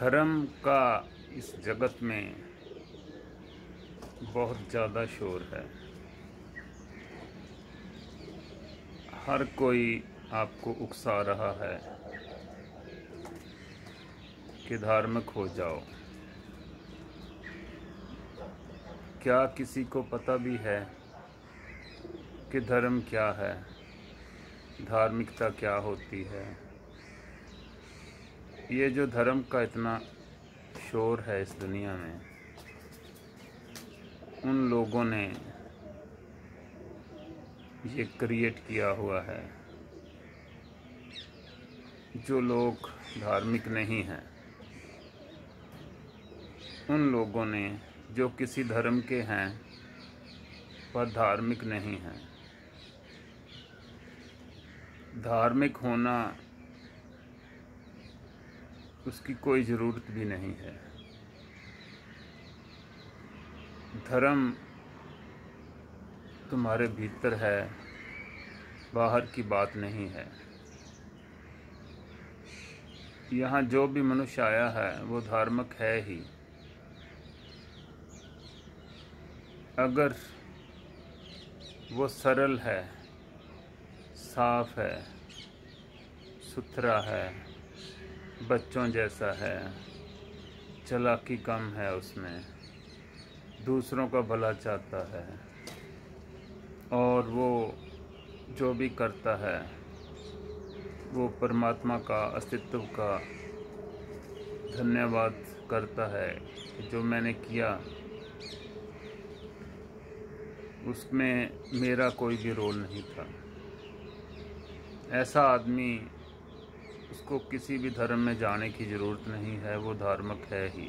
धर्म का इस जगत में बहुत ज़्यादा शोर है। हर कोई आपको उकसा रहा है कि धार्मिक हो जाओ। क्या किसी को पता भी है कि धर्म क्या है, धार्मिकता क्या होती है? ये जो धर्म का इतना शोर है इस दुनिया में, उन लोगों ने ये क्रिएट किया हुआ है। जो लोग धार्मिक नहीं हैं, उन लोगों ने जो किसी धर्म के हैं पर धार्मिक नहीं हैं। धार्मिक होना उसकी कोई ज़रूरत भी नहीं है। धर्म तुम्हारे भीतर है, बाहर की बात नहीं है। यहाँ जो भी मनुष्य आया है वो धार्मिक है ही। अगर वो सरल है, साफ है, सुथरा है, बच्चों जैसा है, चालाकी कम है, उसमें दूसरों का भला चाहता है और वो जो भी करता है वो परमात्मा का अस्तित्व का धन्यवाद करता है कि जो मैंने किया उसमें मेरा कोई भी रोल नहीं था। ऐसा आदमी, उसको किसी भी धर्म में जाने की ज़रूरत नहीं है, वो धार्मिक है ही।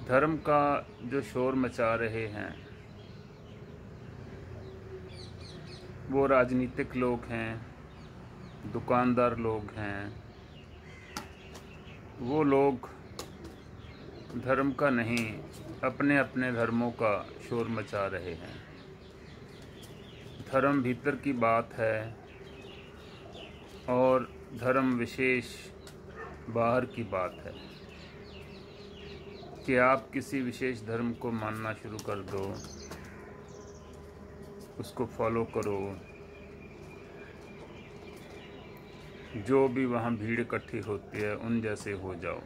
धर्म का जो शोर मचा रहे हैं वो राजनीतिक लोग हैं, दुकानदार लोग हैं। वो लोग धर्म का नहीं, अपने अपने धर्मों का शोर मचा रहे हैं। धर्म भीतर की बात है और धर्म विशेष बाहर की बात है कि आप किसी विशेष धर्म को मानना शुरू कर दो, उसको फॉलो करो। जो भी वहाँ भीड़ इकट्ठी होती है उन जैसे हो जाओ।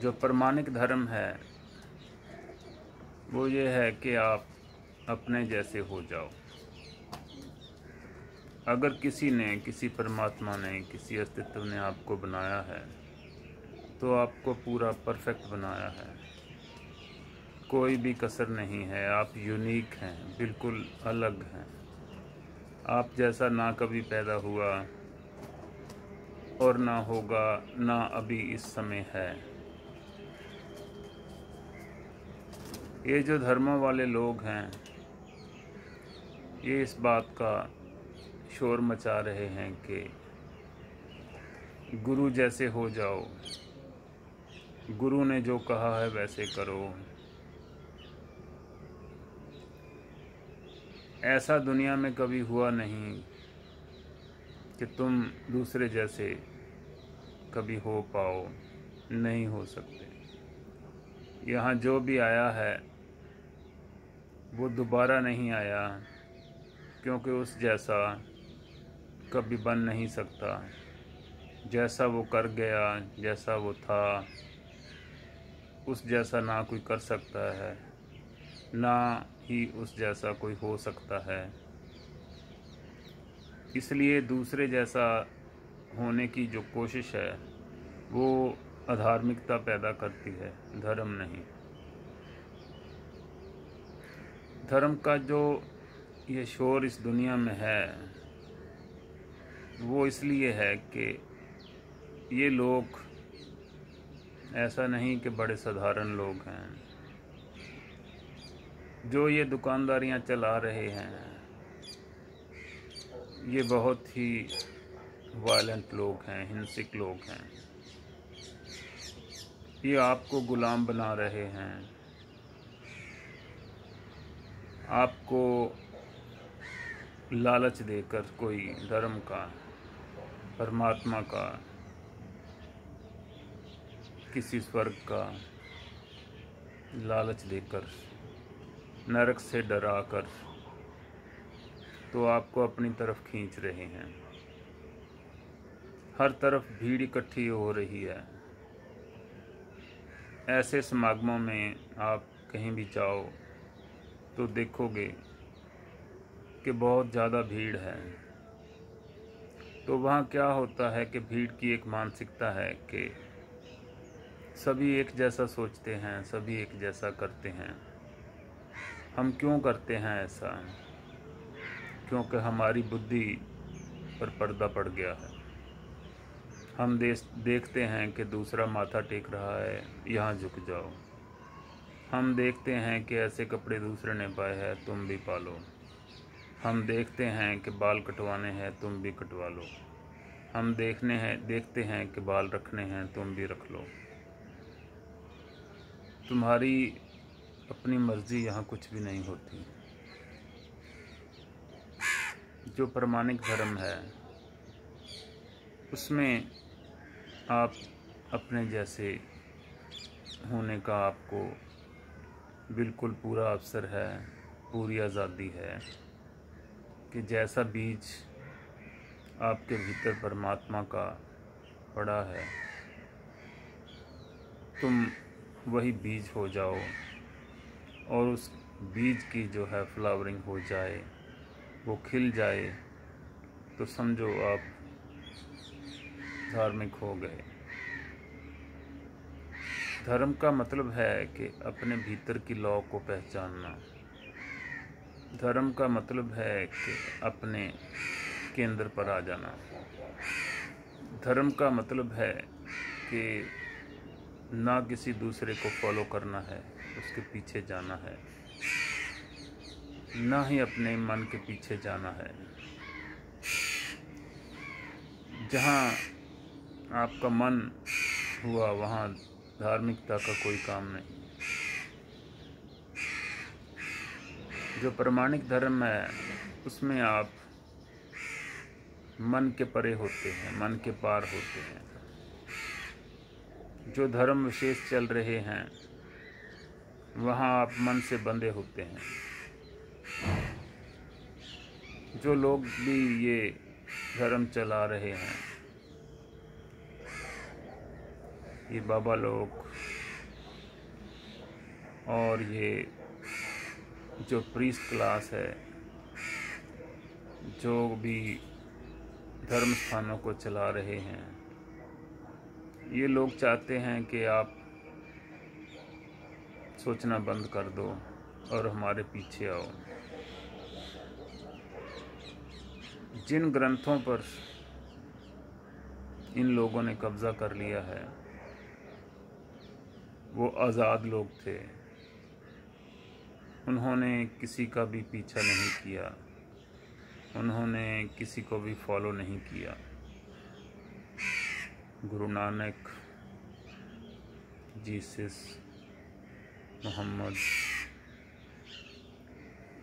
जो प्रमाणिक धर्म है वो ये है कि आप अपने जैसे हो जाओ। अगर किसी ने, किसी परमात्मा ने, किसी अस्तित्व ने आपको बनाया है तो आपको पूरा परफेक्ट बनाया है। कोई भी कसर नहीं है। आप यूनिक हैं, बिल्कुल अलग हैं। आप जैसा ना कभी पैदा हुआ और ना होगा, ना अभी इस समय है। ये जो धर्मों वाले लोग हैं ये इस बात का शोर मचा रहे हैं कि गुरु जैसे हो जाओ, गुरु ने जो कहा है वैसे करो। ऐसा दुनिया में कभी हुआ नहीं कि तुम दूसरे जैसे कभी हो पाओ, नहीं हो सकते। यहाँ जो भी आया है वो दोबारा नहीं आया, क्योंकि उस जैसा कभी बन नहीं सकता। जैसा वो कर गया, जैसा वो था, उस जैसा ना कोई कर सकता है, ना ही उस जैसा कोई हो सकता है। इसलिए दूसरे जैसा होने की जो कोशिश है वो अधार्मिकता पैदा करती है, धर्म नहीं। धर्म का जो ये शोर इस दुनिया में है वो इसलिए है कि ये लोग ऐसा नहीं कि बड़े साधारण लोग हैं। जो ये दुकानदारियां चला रहे हैं ये बहुत ही वायलेंट लोग हैं, हिंसक लोग हैं। ये आपको गुलाम बना रहे हैं, आपको लालच देकर कोई धर्म का, परमात्मा का, किसी स्वर्ग का लालच देकर, नरक से डराकर तो आपको अपनी तरफ खींच रहे हैं। हर तरफ भीड़ इकट्ठी हो रही है। ऐसे समागमों में आप कहीं भी जाओ तो देखोगे कि बहुत ज़्यादा भीड़ है। तो वहाँ क्या होता है कि भीड़ की एक मानसिकता है कि सभी एक जैसा सोचते हैं, सभी एक जैसा करते हैं। हम क्यों करते हैं ऐसा? क्योंकि हमारी बुद्धि पर पर्दा पड़ गया है। हम देखते हैं कि दूसरा माथा टेक रहा है, यहाँ झुक जाओ। हम देखते हैं कि ऐसे कपड़े दूसरे ने पाए हैं, तुम भी पालो। हम देखते हैं कि बाल कटवाने हैं, तुम भी कटवा लो। हम देखते हैं कि बाल रखने हैं, तुम भी रख लो। तुम्हारी अपनी मर्जी यहाँ कुछ भी नहीं होती। जो प्रामाणिक धर्म है उसमें आप अपने जैसे होने का आपको बिल्कुल पूरा अवसर है, पूरी आज़ादी है कि जैसा बीज आपके भीतर परमात्मा का पड़ा है तुम वही बीज हो जाओ और उस बीज की जो है फ्लावरिंग हो जाए, वो खिल जाए, तो समझो आप धार्मिक हो गए। धर्म का मतलब है कि अपने भीतर की लौ को पहचानना। धर्म का मतलब है कि अपने केंद्र पर आ जाना। धर्म का मतलब है कि ना किसी दूसरे को फॉलो करना है, उसके पीछे जाना है, ना ही अपने मन के पीछे जाना है। जहाँ आपका मन हुआ वहाँ धार्मिकता का कोई काम नहीं। जो प्रामाणिक धर्म है उसमें आप मन के परे होते हैं, मन के पार होते हैं। जो धर्म विशेष चल रहे हैं वहाँ आप मन से बंधे होते हैं। जो लोग भी ये धर्म चला रहे हैं, ये बाबा लोग और ये जो प्रीस्ट क्लास है, जो भी धर्म स्थानों को चला रहे हैं, ये लोग चाहते हैं कि आप सोचना बंद कर दो और हमारे पीछे आओ। जिन ग्रंथों पर इन लोगों ने कब्जा कर लिया है वो आज़ाद लोग थे। उन्होंने किसी का भी पीछा नहीं किया, उन्होंने किसी को भी फॉलो नहीं किया। गुरु नानक, जीसस, मोहम्मद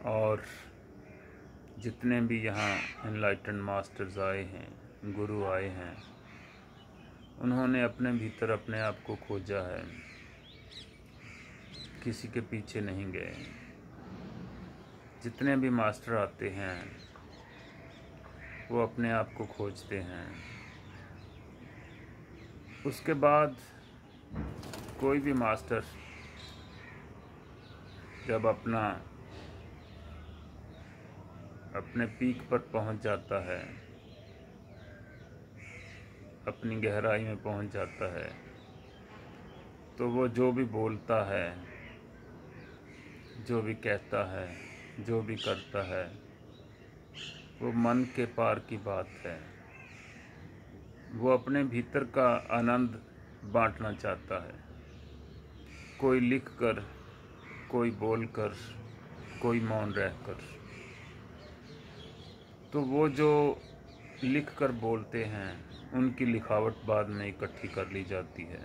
और जितने भी यहाँ एनलाइटेंड मास्टर्स आए हैं, गुरु आए हैं, उन्होंने अपने भीतर अपने आप को खोजा है, किसी के पीछे नहीं गए। जितने भी मास्टर आते हैं वो अपने आप को खोजते हैं। उसके बाद कोई भी मास्टर जब अपने पीक पर पहुंच जाता है, अपनी गहराई में पहुंच जाता है, तो वो जो भी बोलता है, जो भी कहता है, जो भी करता है, वो मन के पार की बात है। वो अपने भीतर का आनंद बांटना चाहता है। कोई लिख कर, कोई बोल कर, कोई मौन रहकर। तो वो जो लिख कर बोलते हैं उनकी लिखावट बाद में इकट्ठी कर ली जाती है।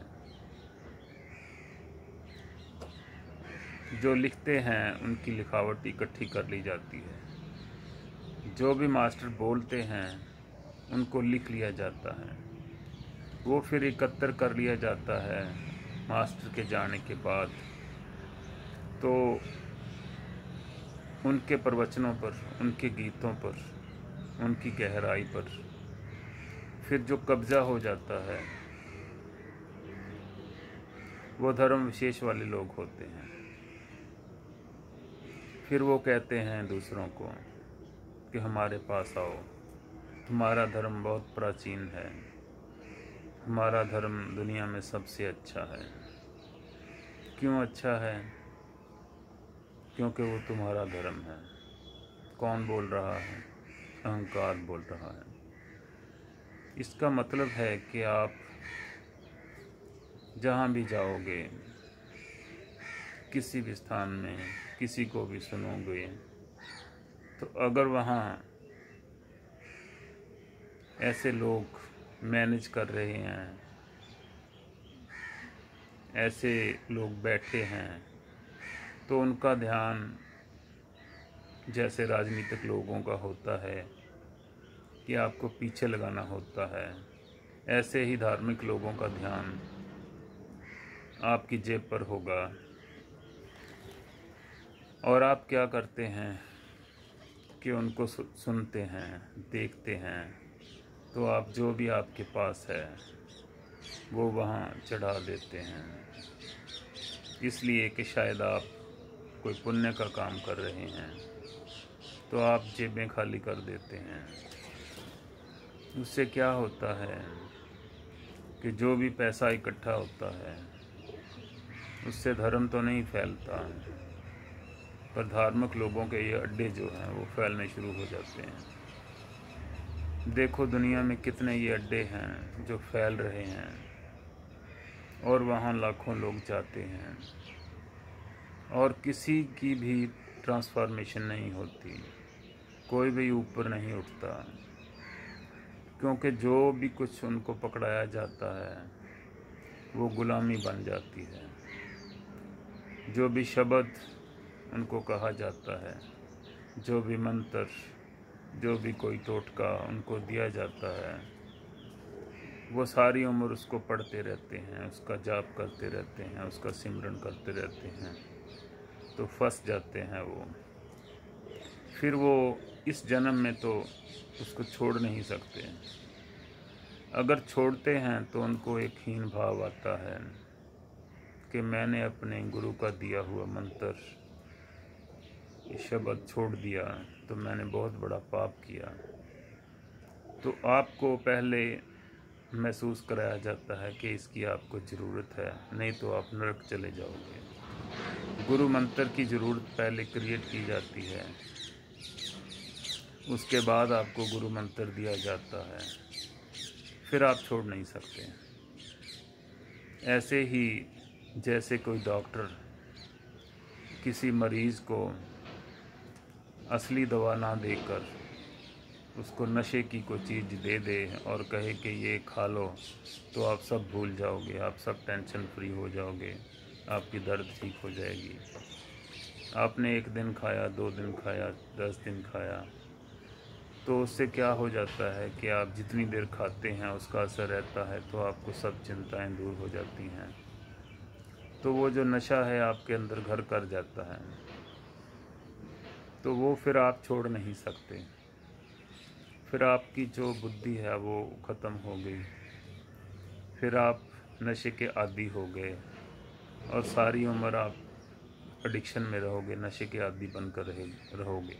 जो लिखते हैं उनकी लिखावट इकट्ठी कर ली जाती है। जो भी मास्टर बोलते हैं उनको लिख लिया जाता है, वो फिर एकत्र कर लिया जाता है मास्टर के जाने के बाद। तो उनके प्रवचनों पर, उनके गीतों पर, उनकी गहराई पर फिर जो कब्जा हो जाता है वो धर्म विशेष वाले लोग होते हैं। फिर वो कहते हैं दूसरों को कि हमारे पास आओ, तुम्हारा धर्म बहुत प्राचीन है, हमारा धर्म दुनिया में सबसे अच्छा है। क्यों अच्छा है? क्योंकि वो तुम्हारा धर्म है। कौन बोल रहा है? अहंकार बोल रहा है। इसका मतलब है कि आप जहाँ भी जाओगे, किसी भी स्थान में किसी को भी सुनोगे, तो अगर वहाँ ऐसे लोग मैनेज कर रहे हैं, ऐसे लोग बैठे हैं, तो उनका ध्यान जैसे राजनीतिक लोगों का होता है कि आपको पीछे लगाना होता है, ऐसे ही धार्मिक लोगों का ध्यान आपकी जेब पर होगा। और आप क्या करते हैं कि उनको सुनते हैं, देखते हैं, तो आप जो भी आपके पास है वो वहाँ चढ़ा देते हैं, इसलिए कि शायद आप कोई पुण्य का काम कर रहे हैं, तो आप जेबें खाली कर देते हैं। उससे क्या होता है कि जो भी पैसा इकट्ठा होता है उससे धर्म तो नहीं फैलता, पर धार्मिक लोगों के ये अड्डे जो हैं वो फैलने शुरू हो जाते हैं। देखो दुनिया में कितने ये अड्डे हैं जो फैल रहे हैं, और वहाँ लाखों लोग जाते हैं और किसी की भी ट्रांसफॉर्मेशन नहीं होती, कोई भी ऊपर नहीं उठता, क्योंकि जो भी कुछ उनको पकड़ाया जाता है वो गुलामी बन जाती है। जो भी शब्द उनको कहा जाता है, जो भी मंत्र, जो भी कोई टोटका उनको दिया जाता है, वो सारी उम्र उसको पढ़ते रहते हैं, उसका जाप करते रहते हैं, उसका सिमरन करते रहते हैं, तो फंस जाते हैं वो। फिर वो इस जन्म में तो उसको छोड़ नहीं सकते। अगर छोड़ते हैं तो उनको एक हीन भाव आता है कि मैंने अपने गुरु का दिया हुआ मंत्र, ये शब्द छोड़ दिया तो मैंने बहुत बड़ा पाप किया। तो आपको पहले महसूस कराया जाता है कि इसकी आपको ज़रूरत है, नहीं तो आप नरक चले जाओगे। गुरु मंत्र की ज़रूरत पहले क्रिएट की जाती है, उसके बाद आपको गुरु मंत्र दिया जाता है, फिर आप छोड़ नहीं सकते। ऐसे ही जैसे कोई डॉक्टर किसी मरीज़ को असली दवा ना देकर उसको नशे की कोई चीज़ दे दे और कहे कि ये खा लो तो आप सब भूल जाओगे, आप सब टेंशन फ्री हो जाओगे, आपकी दर्द ठीक हो जाएगी। आपने 1 दिन खाया, 2 दिन खाया, 10 दिन खाया, तो उससे क्या हो जाता है कि आप जितनी देर खाते हैं उसका असर रहता है, तो आपको सब चिंताएं दूर हो जाती हैं। तो वो जो नशा है आपके अंदर घर कर जाता है, तो वो फिर आप छोड़ नहीं सकते। फिर आपकी जो बुद्धि है वो ख़त्म हो गई, फिर आप नशे के आदी हो गए और सारी उम्र आप एडिक्शन में रहोगे, नशे के आदी बनकर रहोगे।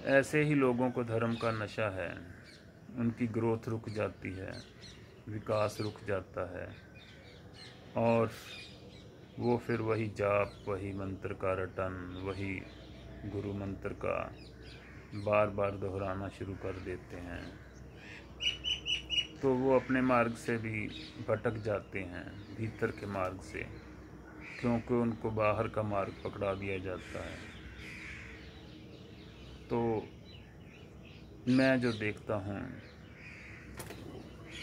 ऐसे ही लोगों को धर्म का नशा है, उनकी ग्रोथ रुक जाती है, विकास रुक जाता है, और वो फिर वही जाप, वही मंत्र का रटन, वही गुरु मंत्र का बार बार दोहराना शुरू कर देते हैं। तो वो अपने मार्ग से भी भटक जाते हैं, भीतर के मार्ग से, क्योंकि उनको बाहर का मार्ग पकड़ा दिया जाता है। तो मैं जो देखता हूँ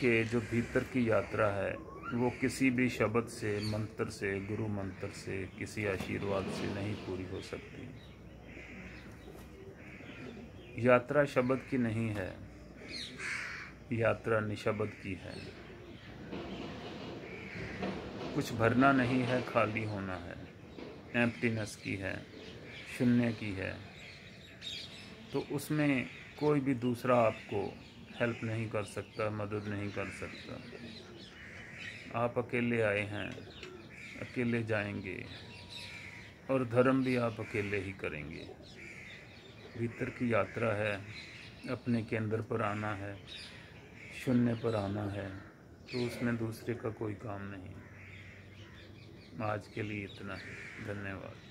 कि जो भीतर की यात्रा है वो किसी भी शब्द से, मंत्र से, गुरु मंत्र से, किसी आशीर्वाद से नहीं पूरी हो सकती। यात्रा शब्द की नहीं है, यात्रा निशब्द की है। कुछ भरना नहीं है, खाली होना है, एम्प्टीनेस की है, शून्य की है। तो उसमें कोई भी दूसरा आपको हेल्प नहीं कर सकता, मदद नहीं कर सकता। आप अकेले आए हैं, अकेले जाएंगे, और धर्म भी आप अकेले ही करेंगे। भीतर की यात्रा है, अपने केंद्र पर आना है, शून्य पर आना है, तो उसमें दूसरे का कोई काम नहीं। आज के लिए इतना ही। धन्यवाद।